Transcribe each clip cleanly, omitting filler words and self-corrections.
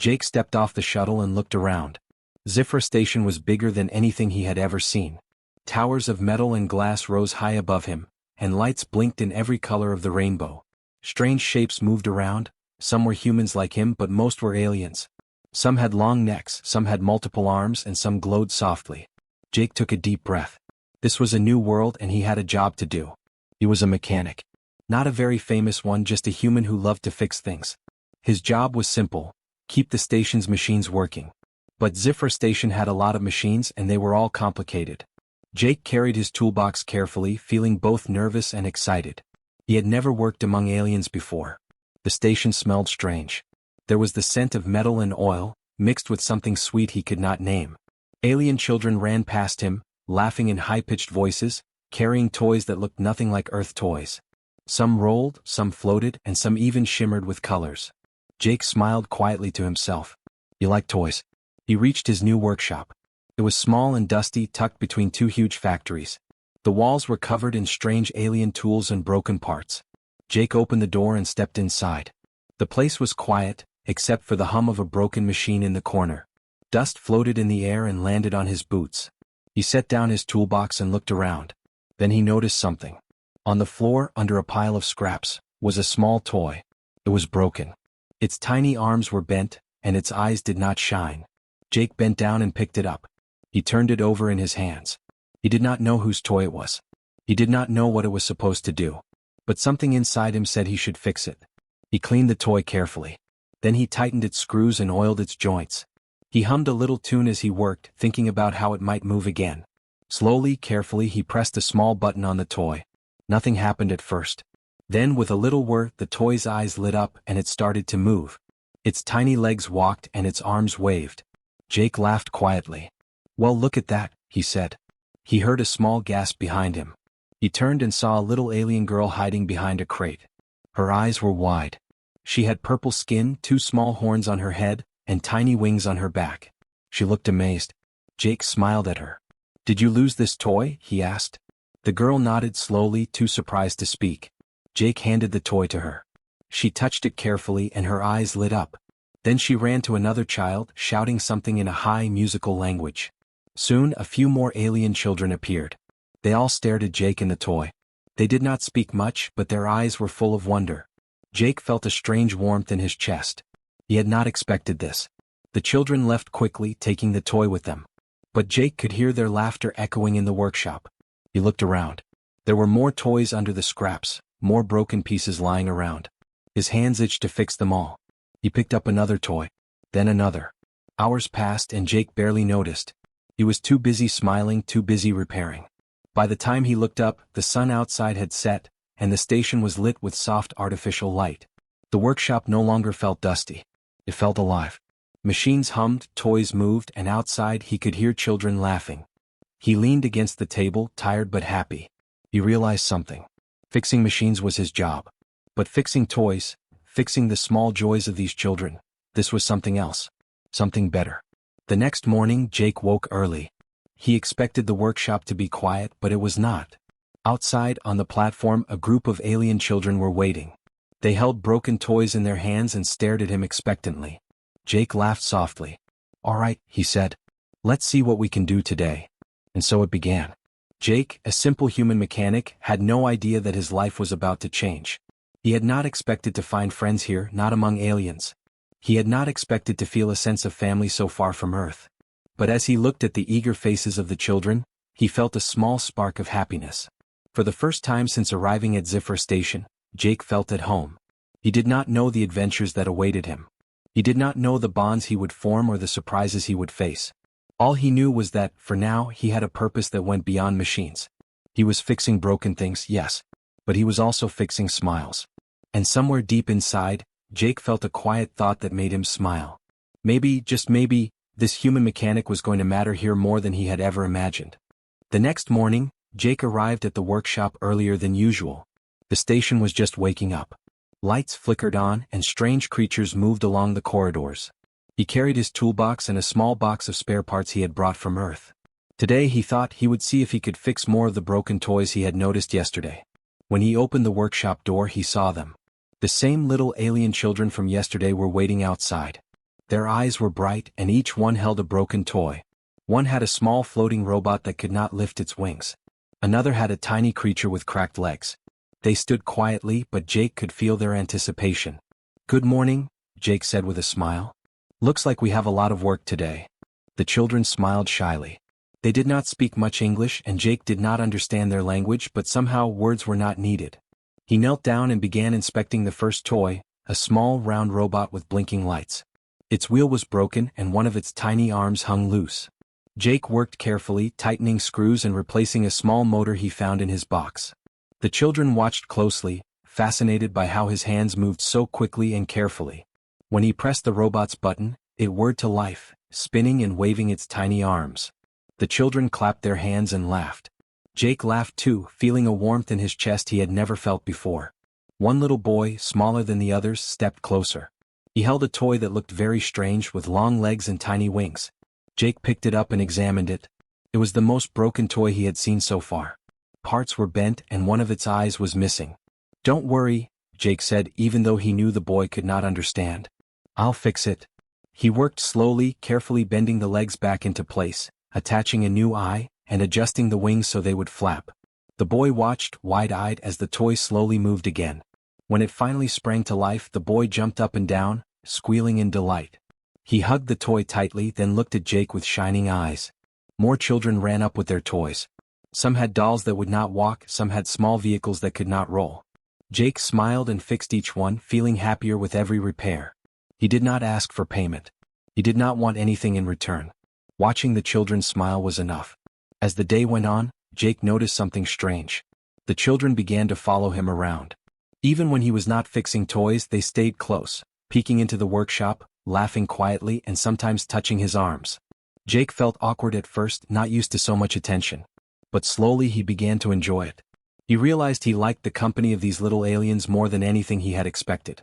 Jake stepped off the shuttle and looked around. Zifra Station was bigger than anything he had ever seen. Towers of metal and glass rose high above him, and lights blinked in every color of the rainbow. Strange shapes moved around, some were humans like him but most were aliens. Some had long necks, some had multiple arms and some glowed softly. Jake took a deep breath. This was a new world and he had a job to do. He was a mechanic. Not a very famous one, just a human who loved to fix things. His job was simple: keep the station's machines working. But Zifra Station had a lot of machines and they were all complicated. Jake carried his toolbox carefully, feeling both nervous and excited. He had never worked among aliens before. The station smelled strange. There was the scent of metal and oil, mixed with something sweet he could not name. Alien children ran past him, laughing in high-pitched voices, carrying toys that looked nothing like Earth toys. Some rolled, some floated, and some even shimmered with colors. Jake smiled quietly to himself. You like toys? He reached his new workshop. It was small and dusty, tucked between two huge factories. The walls were covered in strange alien tools and broken parts. Jake opened the door and stepped inside. The place was quiet, except for the hum of a broken machine in the corner. Dust floated in the air and landed on his boots. He set down his toolbox and looked around. Then he noticed something. On the floor, under a pile of scraps, was a small toy. It was broken. Its tiny arms were bent, and its eyes did not shine. Jake bent down and picked it up. He turned it over in his hands. He did not know whose toy it was. He did not know what it was supposed to do. But something inside him said he should fix it. He cleaned the toy carefully. Then he tightened its screws and oiled its joints. He hummed a little tune as he worked, thinking about how it might move again. Slowly, carefully, he pressed a small button on the toy. Nothing happened at first. Then, with a little whir, the toy's eyes lit up and it started to move. Its tiny legs walked and its arms waved. Jake laughed quietly. "Well, look at that," he said. He heard a small gasp behind him. He turned and saw a little alien girl hiding behind a crate. Her eyes were wide. She had purple skin, two small horns on her head, and tiny wings on her back. She looked amazed. Jake smiled at her. "Did you lose this toy?" he asked. The girl nodded slowly, too surprised to speak. Jake handed the toy to her. She touched it carefully and her eyes lit up. Then she ran to another child, shouting something in a high musical language. Soon, a few more alien children appeared. They all stared at Jake and the toy. They did not speak much, but their eyes were full of wonder. Jake felt a strange warmth in his chest. He had not expected this. The children left quickly, taking the toy with them. But Jake could hear their laughter echoing in the workshop. He looked around. There were more toys under the scraps, more broken pieces lying around. His hands itched to fix them all. He picked up another toy, then another. Hours passed and Jake barely noticed. He was too busy smiling, too busy repairing. By the time he looked up, the sun outside had set, and the station was lit with soft artificial light. The workshop no longer felt dusty. It felt alive. Machines hummed, toys moved, and outside he could hear children laughing. He leaned against the table, tired but happy. He realized something. Fixing machines was his job. But fixing toys, fixing the small joys of these children, this was something else. Something better. The next morning, Jake woke early. He expected the workshop to be quiet, but it was not. Outside, on the platform, a group of alien children were waiting. They held broken toys in their hands and stared at him expectantly. Jake laughed softly. "All right," he said. "Let's see what we can do today." And so it began. Jake, a simple human mechanic, had no idea that his life was about to change. He had not expected to find friends here, not among aliens. He had not expected to feel a sense of family so far from Earth. But as he looked at the eager faces of the children, he felt a small spark of happiness. For the first time since arriving at Zifra Station, Jake felt at home. He did not know the adventures that awaited him. He did not know the bonds he would form or the surprises he would face. All he knew was that, for now, he had a purpose that went beyond machines. He was fixing broken things, yes, but he was also fixing smiles. And somewhere deep inside, Jake felt a quiet thought that made him smile. Maybe, just maybe, this human mechanic was going to matter here more than he had ever imagined. The next morning, Jake arrived at the workshop earlier than usual. The station was just waking up. Lights flickered on and strange creatures moved along the corridors. He carried his toolbox and a small box of spare parts he had brought from Earth. Today he thought he would see if he could fix more of the broken toys he had noticed yesterday. When he opened the workshop door, he saw them. The same little alien children from yesterday were waiting outside. Their eyes were bright and each one held a broken toy. One had a small floating robot that could not lift its wings. Another had a tiny creature with cracked legs. They stood quietly, but Jake could feel their anticipation. "Good morning," Jake said with a smile. "Looks like we have a lot of work today." The children smiled shyly. They did not speak much English and Jake did not understand their language, but somehow words were not needed. He knelt down and began inspecting the first toy, a small round robot with blinking lights. Its wheel was broken and one of its tiny arms hung loose. Jake worked carefully, tightening screws and replacing a small motor he found in his box. The children watched closely, fascinated by how his hands moved so quickly and carefully. When he pressed the robot's button, it whirred to life, spinning and waving its tiny arms. The children clapped their hands and laughed. Jake laughed too, feeling a warmth in his chest he had never felt before. One little boy, smaller than the others, stepped closer. He held a toy that looked very strange with long legs and tiny wings. Jake picked it up and examined it. It was the most broken toy he had seen so far. Parts were bent and one of its eyes was missing. "Don't worry," Jake said, even though he knew the boy could not understand. "I'll fix it." He worked slowly, carefully bending the legs back into place, attaching a new eye, and adjusting the wings so they would flap. The boy watched, wide-eyed, as the toy slowly moved again. When it finally sprang to life, the boy jumped up and down, squealing in delight. He hugged the toy tightly, then looked at Jake with shining eyes. More children ran up with their toys. Some had dolls that would not walk, some had small vehicles that could not roll. Jake smiled and fixed each one, feeling happier with every repair. He did not ask for payment. He did not want anything in return. Watching the children smile was enough. As the day went on, Jake noticed something strange. The children began to follow him around. Even when he was not fixing toys, they stayed close, peeking into the workshop, laughing quietly and sometimes touching his arms. Jake felt awkward at first, not used to so much attention. But slowly he began to enjoy it. He realized he liked the company of these little aliens more than anything he had expected.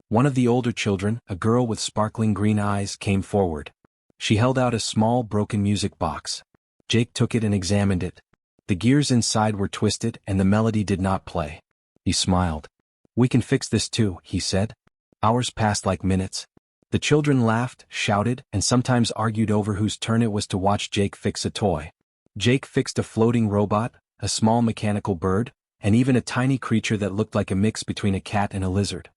One of the older children, a girl with sparkling green eyes, came forward. She held out a small broken music box. Jake took it and examined it. The gears inside were twisted and the melody did not play. He smiled. "We can fix this too," he said. Hours passed like minutes. The children laughed, shouted, and sometimes argued over whose turn it was to watch Jake fix a toy. Jake fixed a floating robot, a small mechanical bird, and even a tiny creature that looked like a mix between a cat and a lizard.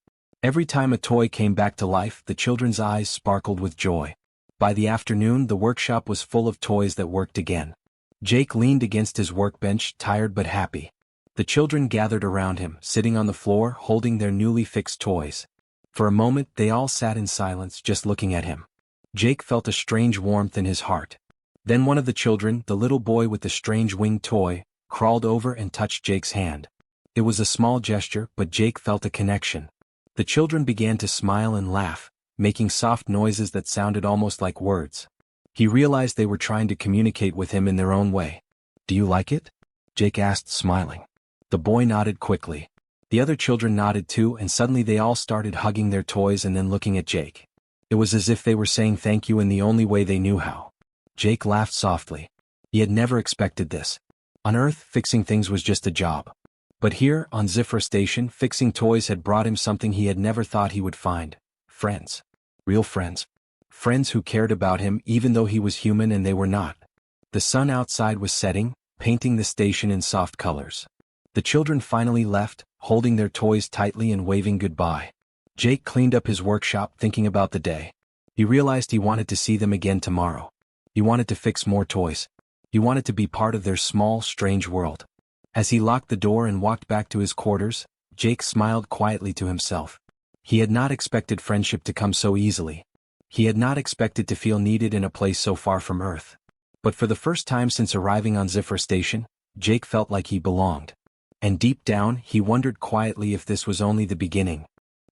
Every time a toy came back to life, the children's eyes sparkled with joy. By the afternoon, the workshop was full of toys that worked again. Jake leaned against his workbench, tired but happy. The children gathered around him, sitting on the floor, holding their newly fixed toys. For a moment, they all sat in silence, just looking at him. Jake felt a strange warmth in his heart. Then one of the children, the little boy with the strange winged toy, crawled over and touched Jake's hand. It was a small gesture, but Jake felt a connection. The children began to smile and laugh, making soft noises that sounded almost like words. He realized they were trying to communicate with him in their own way. "Do you like it?" Jake asked, smiling. The boy nodded quickly. The other children nodded too, and suddenly they all started hugging their toys and then looking at Jake. It was as if they were saying thank you in the only way they knew how. Jake laughed softly. He had never expected this. On Earth, fixing things was just a job. But here, on Zifra Station, fixing toys had brought him something he had never thought he would find. Friends. Real friends. Friends who cared about him even though he was human and they were not. The sun outside was setting, painting the station in soft colors. The children finally left, holding their toys tightly and waving goodbye. Jake cleaned up his workshop, thinking about the day. He realized he wanted to see them again tomorrow. He wanted to fix more toys. He wanted to be part of their small, strange world. As he locked the door and walked back to his quarters, Jake smiled quietly to himself. He had not expected friendship to come so easily. He had not expected to feel needed in a place so far from Earth. But for the first time since arriving on Zifra Station, Jake felt like he belonged. And deep down, he wondered quietly if this was only the beginning.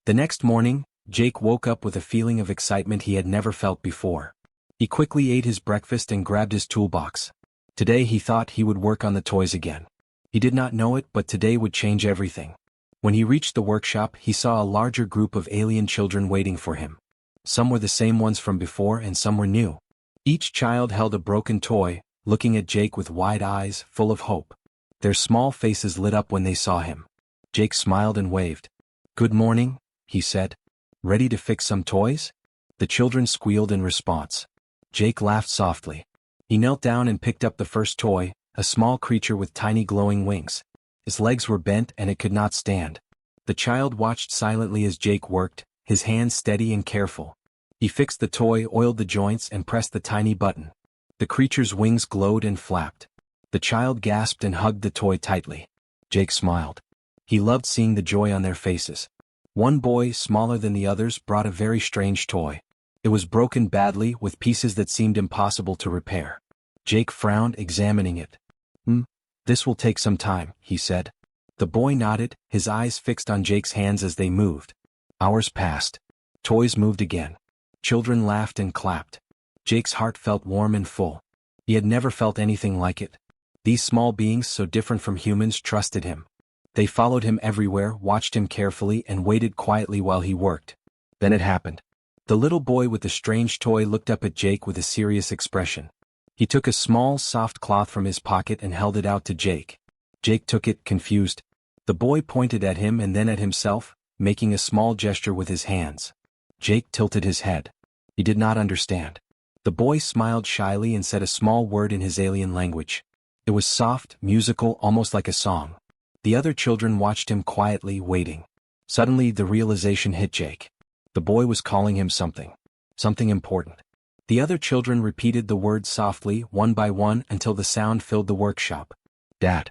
The next morning, Jake woke up with a feeling of excitement he had never felt before. He quickly ate his breakfast and grabbed his toolbox. Today he thought he would work on the toys again. He did not know it, but today would change everything. When he reached the workshop, he saw a larger group of alien children waiting for him. Some were the same ones from before and some were new. Each child held a broken toy, looking at Jake with wide eyes, full of hope. Their small faces lit up when they saw him. Jake smiled and waved. "Good morning," he said. "Ready to fix some toys?" The children squealed in response. Jake laughed softly. He knelt down and picked up the first toy, a small creature with tiny glowing wings. His legs were bent and it could not stand. The child watched silently as Jake worked, his hands steady and careful. He fixed the toy, oiled the joints, and pressed the tiny button. The creature's wings glowed and flapped. The child gasped and hugged the toy tightly. Jake smiled. He loved seeing the joy on their faces. One boy, smaller than the others, brought a very strange toy. It was broken badly, with pieces that seemed impossible to repair. Jake frowned, examining it. This will take some time, he said. The boy nodded, his eyes fixed on Jake's hands as they moved. Hours passed. Toys moved again. Children laughed and clapped. Jake's heart felt warm and full. He had never felt anything like it. These small beings, so different from humans, trusted him. They followed him everywhere, watched him carefully, and waited quietly while he worked. Then it happened. The little boy with the strange toy looked up at Jake with a serious expression. He took a small, soft cloth from his pocket and held it out to Jake. Jake took it, confused. The boy pointed at him and then at himself, making a small gesture with his hands. Jake tilted his head. He did not understand. The boy smiled shyly and said a small word in his alien language. It was soft, musical, almost like a song. The other children watched him quietly, waiting. Suddenly, the realization hit Jake. The boy was calling him something. Something important. The other children repeated the words softly, one by one, until the sound filled the workshop. Dad.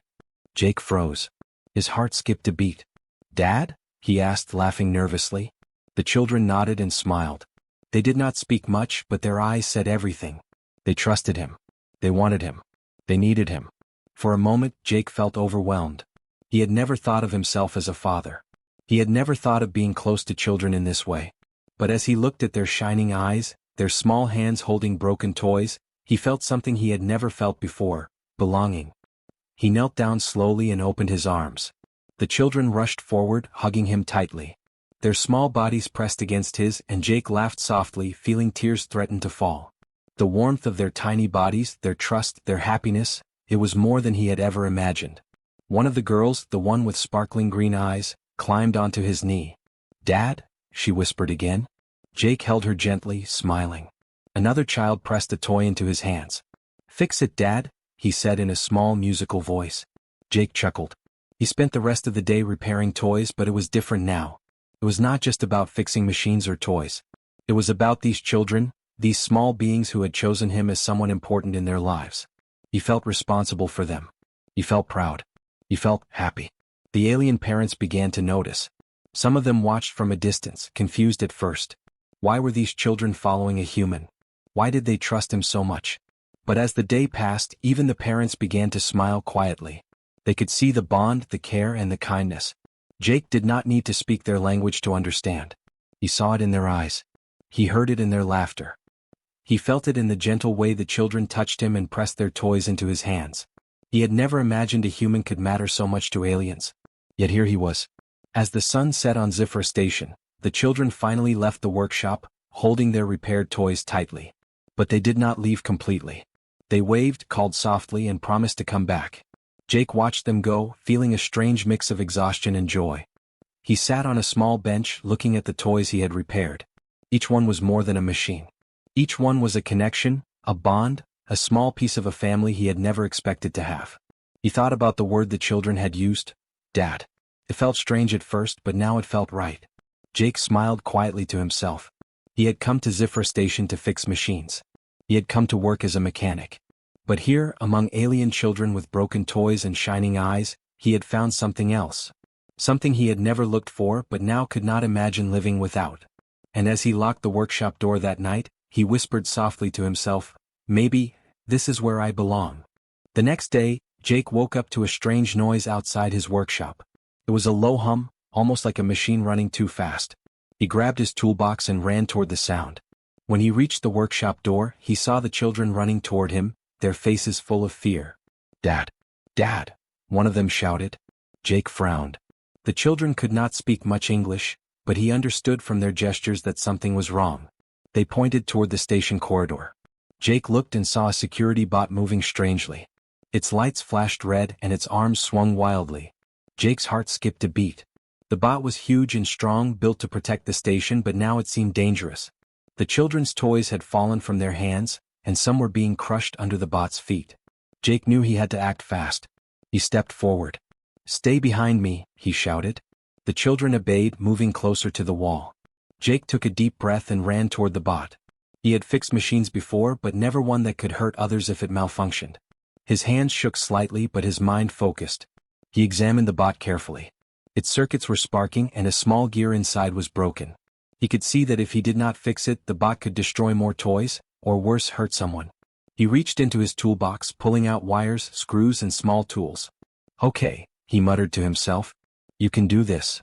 Jake froze. His heart skipped a beat. Dad? He asked, laughing nervously. The children nodded and smiled. They did not speak much, but their eyes said everything. They trusted him. They wanted him. They needed him. For a moment, Jake felt overwhelmed. He had never thought of himself as a father. He had never thought of being close to children in this way. But as he looked at their shining eyes, their small hands holding broken toys, he felt something he had never felt before, belonging. He knelt down slowly and opened his arms. The children rushed forward, hugging him tightly. Their small bodies pressed against his, and Jake laughed softly, feeling tears threaten to fall. The warmth of their tiny bodies, their trust, their happiness, it was more than he had ever imagined. One of the girls, the one with sparkling green eyes, climbed onto his knee. Dad? She whispered again. Jake held her gently, smiling. Another child pressed a toy into his hands. Fix it, Dad, he said in a small musical voice. Jake chuckled. He spent the rest of the day repairing toys, but it was different now. It was not just about fixing machines or toys. It was about these children, these small beings who had chosen him as someone important in their lives. He felt responsible for them. He felt proud. He felt happy. The alien parents began to notice. Some of them watched from a distance, confused at first. Why were these children following a human? Why did they trust him so much? But as the day passed, even the parents began to smile quietly. They could see the bond, the care, and the kindness. Jake did not need to speak their language to understand. He saw it in their eyes. He heard it in their laughter. He felt it in the gentle way the children touched him and pressed their toys into his hands. He had never imagined a human could matter so much to aliens. Yet here he was. As the sun set on Zifra Station, the children finally left the workshop, holding their repaired toys tightly. But they did not leave completely. They waved, called softly, and promised to come back. Jake watched them go, feeling a strange mix of exhaustion and joy. He sat on a small bench, looking at the toys he had repaired. Each one was more than a machine. Each one was a connection, a bond, a small piece of a family he had never expected to have. He thought about the word the children had used, Dad. It felt strange at first, but now it felt right. Jake smiled quietly to himself. He had come to Zifra Station to fix machines. He had come to work as a mechanic. But here, among alien children with broken toys and shining eyes, he had found something else. Something he had never looked for but now could not imagine living without. And as he locked the workshop door that night, he whispered softly to himself, maybe, this is where I belong. The next day, Jake woke up to a strange noise outside his workshop. It was a low hum, almost like a machine running too fast. He grabbed his toolbox and ran toward the sound. When he reached the workshop door, he saw the children running toward him, their faces full of fear. Dad! Dad! One of them shouted. Jake frowned. The children could not speak much English, but he understood from their gestures that something was wrong. They pointed toward the station corridor. Jake looked and saw a security bot moving strangely. Its lights flashed red and its arms swung wildly. Jake's heart skipped a beat. The bot was huge and strong, built to protect the station, but now it seemed dangerous. The children's toys had fallen from their hands, and some were being crushed under the bot's feet. Jake knew he had to act fast. He stepped forward. "Stay behind me," he shouted. The children obeyed, moving closer to the wall. Jake took a deep breath and ran toward the bot. He had fixed machines before, but never one that could hurt others if it malfunctioned. His hands shook slightly, but his mind focused. He examined the bot carefully. Its circuits were sparking and a small gear inside was broken. He could see that if he did not fix it, the bot could destroy more toys, or worse, hurt someone. He reached into his toolbox, pulling out wires, screws, and small tools. "Okay," he muttered to himself. "You can do this."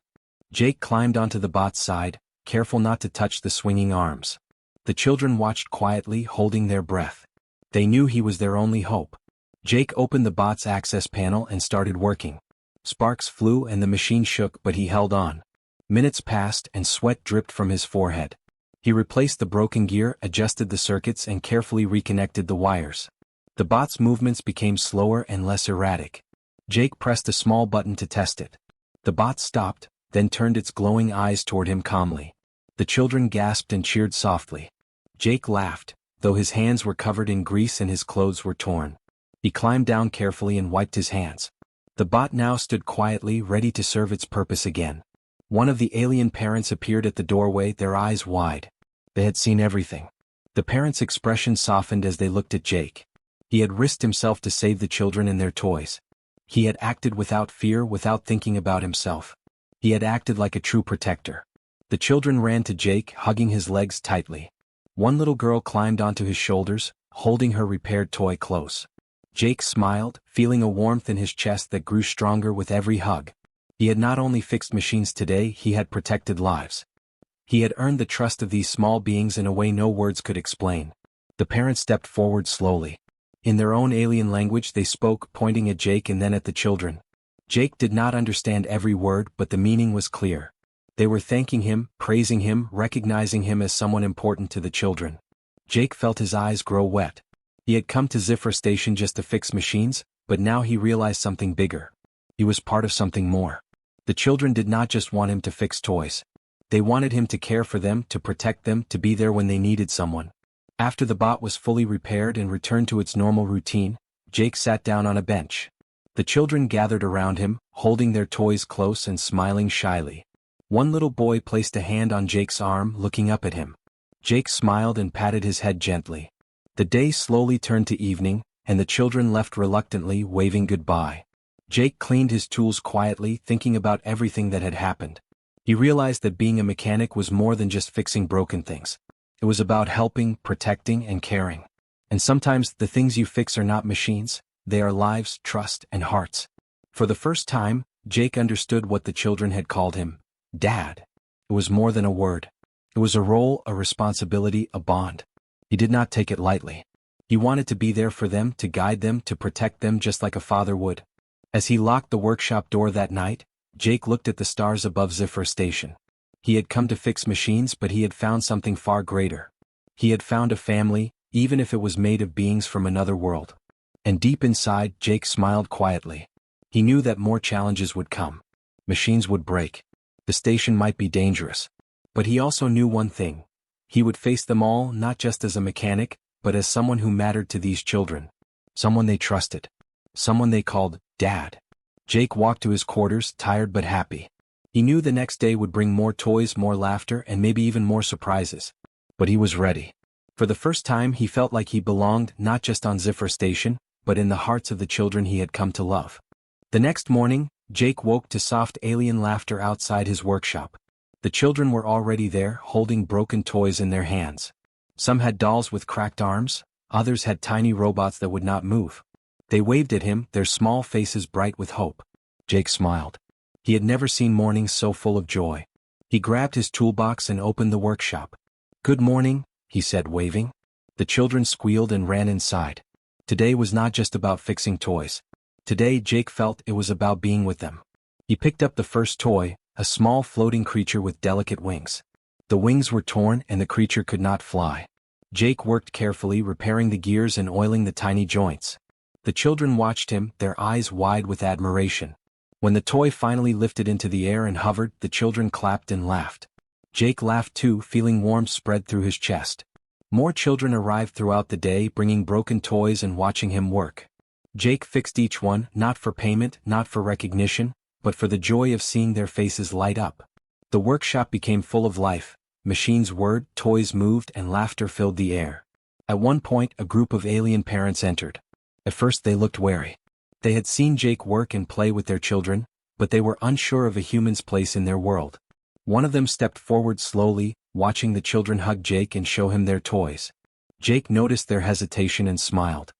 Jake climbed onto the bot's side, careful not to touch the swinging arms. The children watched quietly, holding their breath. They knew he was their only hope. Jake opened the bot's access panel and started working. Sparks flew and the machine shook, but he held on. Minutes passed and sweat dripped from his forehead. He replaced the broken gear, adjusted the circuits, and carefully reconnected the wires. The bot's movements became slower and less erratic. Jake pressed a small button to test it. The bot stopped, then turned its glowing eyes toward him calmly. The children gasped and cheered softly. Jake laughed, though his hands were covered in grease and his clothes were torn. He climbed down carefully and wiped his hands. The bot now stood quietly, ready to serve its purpose again. One of the alien parents appeared at the doorway, their eyes wide. They had seen everything. The parents' expression softened as they looked at Jake. He had risked himself to save the children and their toys. He had acted without fear, without thinking about himself. He had acted like a true protector. The children ran to Jake, hugging his legs tightly. One little girl climbed onto his shoulders, holding her repaired toy close. Jake smiled, feeling a warmth in his chest that grew stronger with every hug. He had not only fixed machines today, he had protected lives. He had earned the trust of these small beings in a way no words could explain. The parents stepped forward slowly. In their own alien language they spoke, pointing at Jake and then at the children. Jake did not understand every word, but the meaning was clear. They were thanking him, praising him, recognizing him as someone important to the children. Jake felt his eyes grow wet. He had come to Ziffer Station just to fix machines, but now he realized something bigger. He was part of something more. The children did not just want him to fix toys. They wanted him to care for them, to protect them, to be there when they needed someone. After the bot was fully repaired and returned to its normal routine, Jake sat down on a bench. The children gathered around him, holding their toys close and smiling shyly. One little boy placed a hand on Jake's arm, looking up at him. Jake smiled and patted his head gently. The day slowly turned to evening, and the children left reluctantly, waving goodbye. Jake cleaned his tools quietly, thinking about everything that had happened. He realized that being a mechanic was more than just fixing broken things. It was about helping, protecting, and caring. And sometimes the things you fix are not machines, they are lives, trust, and hearts. For the first time, Jake understood what the children had called him, Dad. It was more than a word. It was a role, a responsibility, a bond. He did not take it lightly. He wanted to be there for them, to guide them, to protect them just like a father would. As he locked the workshop door that night, Jake looked at the stars above Ziffer Station. He had come to fix machines, but he had found something far greater. He had found a family, even if it was made of beings from another world. And deep inside, Jake smiled quietly. He knew that more challenges would come. Machines would break. The station might be dangerous. But he also knew one thing. He would face them all, not just as a mechanic, but as someone who mattered to these children. Someone they trusted. Someone they called Dad. Jake walked to his quarters, tired but happy. He knew the next day would bring more toys, more laughter, and maybe even more surprises. But he was ready. For the first time he felt like he belonged, not just on Ziffer Station, but in the hearts of the children he had come to love. The next morning, Jake woke to soft alien laughter outside his workshop. The children were already there, holding broken toys in their hands. Some had dolls with cracked arms, others had tiny robots that would not move. They waved at him, their small faces bright with hope. Jake smiled. He had never seen mornings so full of joy. He grabbed his toolbox and opened the workshop. "Good morning," he said, waving. The children squealed and ran inside. Today was not just about fixing toys. Today Jake felt it was about being with them. He picked up the first toy, a small floating creature with delicate wings. The wings were torn and the creature could not fly. Jake worked carefully, repairing the gears and oiling the tiny joints. The children watched him, their eyes wide with admiration. When the toy finally lifted into the air and hovered, the children clapped and laughed. Jake laughed too, feeling warmth spread through his chest. More children arrived throughout the day, bringing broken toys and watching him work. Jake fixed each one, not for payment, not for recognition, but for the joy of seeing their faces light up. The workshop became full of life. Machines whirred, toys moved, and laughter filled the air. At one point, a group of alien parents entered. At first they looked wary. They had seen Jake work and play with their children, but they were unsure of a human's place in their world. One of them stepped forward slowly, watching the children hug Jake and show him their toys. Jake noticed their hesitation and smiled.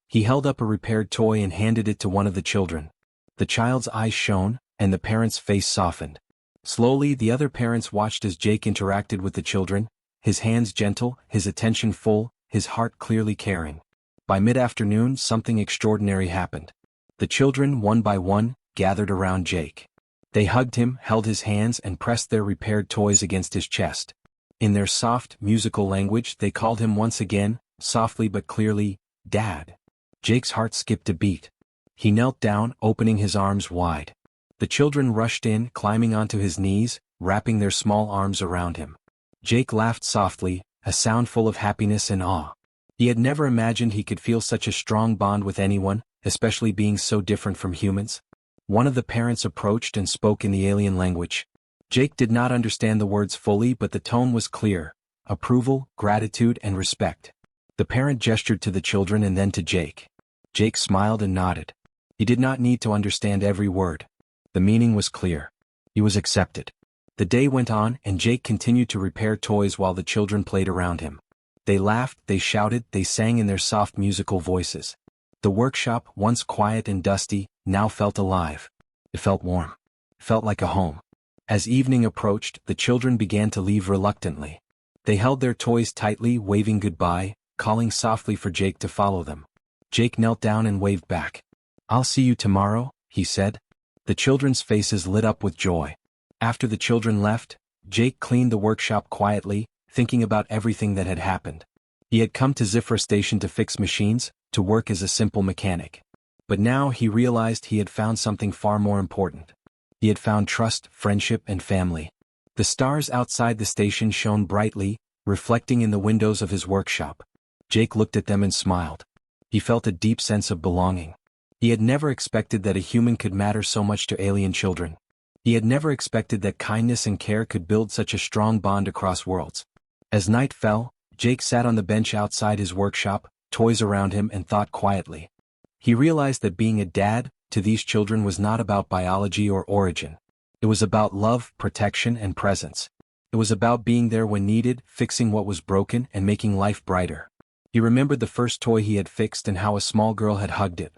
He held up a repaired toy and handed it to one of the children. The child's eyes shone, and the parent's face softened. Slowly, the other parents watched as Jake interacted with the children, his hands gentle, his attention full, his heart clearly caring. By mid-afternoon, something extraordinary happened. The children, one by one, gathered around Jake. They hugged him, held his hands, and pressed their repaired toys against his chest. In their soft, musical language, they called him once again, softly but clearly, Dad. Jake's heart skipped a beat. He knelt down, opening his arms wide. The children rushed in, climbing onto his knees, wrapping their small arms around him. Jake laughed softly, a sound full of happiness and awe. He had never imagined he could feel such a strong bond with anyone, especially being so different from humans. One of the parents approached and spoke in the alien language. Jake did not understand the words fully, but the tone was clear: approval, gratitude, and respect. The parent gestured to the children and then to Jake. Jake smiled and nodded. He did not need to understand every word. The meaning was clear. He was accepted. The day went on, and Jake continued to repair toys while the children played around him. They laughed, they shouted, they sang in their soft musical voices. The workshop, once quiet and dusty, now felt alive. It felt warm. It felt like a home. As evening approached, the children began to leave reluctantly. They held their toys tightly, waving goodbye, calling softly for Jake to follow them. Jake knelt down and waved back. "I'll see you tomorrow," he said. The children's faces lit up with joy. After the children left, Jake cleaned the workshop quietly, thinking about everything that had happened. He had come to Zifra Station to fix machines, to work as a simple mechanic. But now he realized he had found something far more important. He had found trust, friendship, and family. The stars outside the station shone brightly, reflecting in the windows of his workshop. Jake looked at them and smiled. He felt a deep sense of belonging. He had never expected that a human could matter so much to alien children. He had never expected that kindness and care could build such a strong bond across worlds. As night fell, Jake sat on the bench outside his workshop, toys around him, and thought quietly. He realized that being a dad to these children was not about biology or origin. It was about love, protection, and presence. It was about being there when needed, fixing what was broken, and making life brighter. He remembered the first toy he had fixed and how a small girl had hugged it.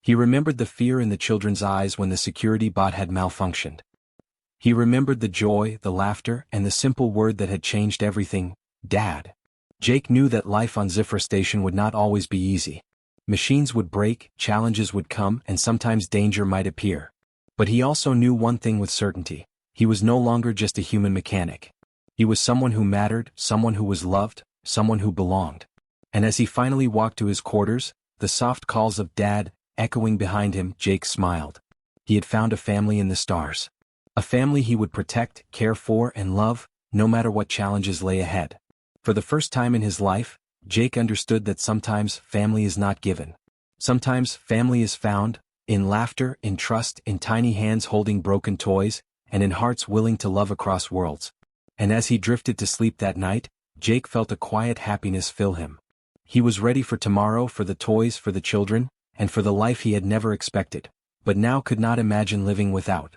He remembered the fear in the children's eyes when the security bot had malfunctioned. He remembered the joy, the laughter, and the simple word that had changed everything: Dad. Jake knew that life on Zifra Station would not always be easy. Machines would break, challenges would come, and sometimes danger might appear. But he also knew one thing with certainty: he was no longer just a human mechanic. He was someone who mattered, someone who was loved, someone who belonged. And as he finally walked to his quarters, the soft calls of Dad echoing behind him, Jake smiled. He had found a family in the stars. A family he would protect, care for, and love, no matter what challenges lay ahead. For the first time in his life, Jake understood that sometimes family is not given. Sometimes family is found, in laughter, in trust, in tiny hands holding broken toys, and in hearts willing to love across worlds. And as he drifted to sleep that night, Jake felt a quiet happiness fill him. He was ready for tomorrow, for the toys, for the children, and for the life he had never expected, but now could not imagine living without.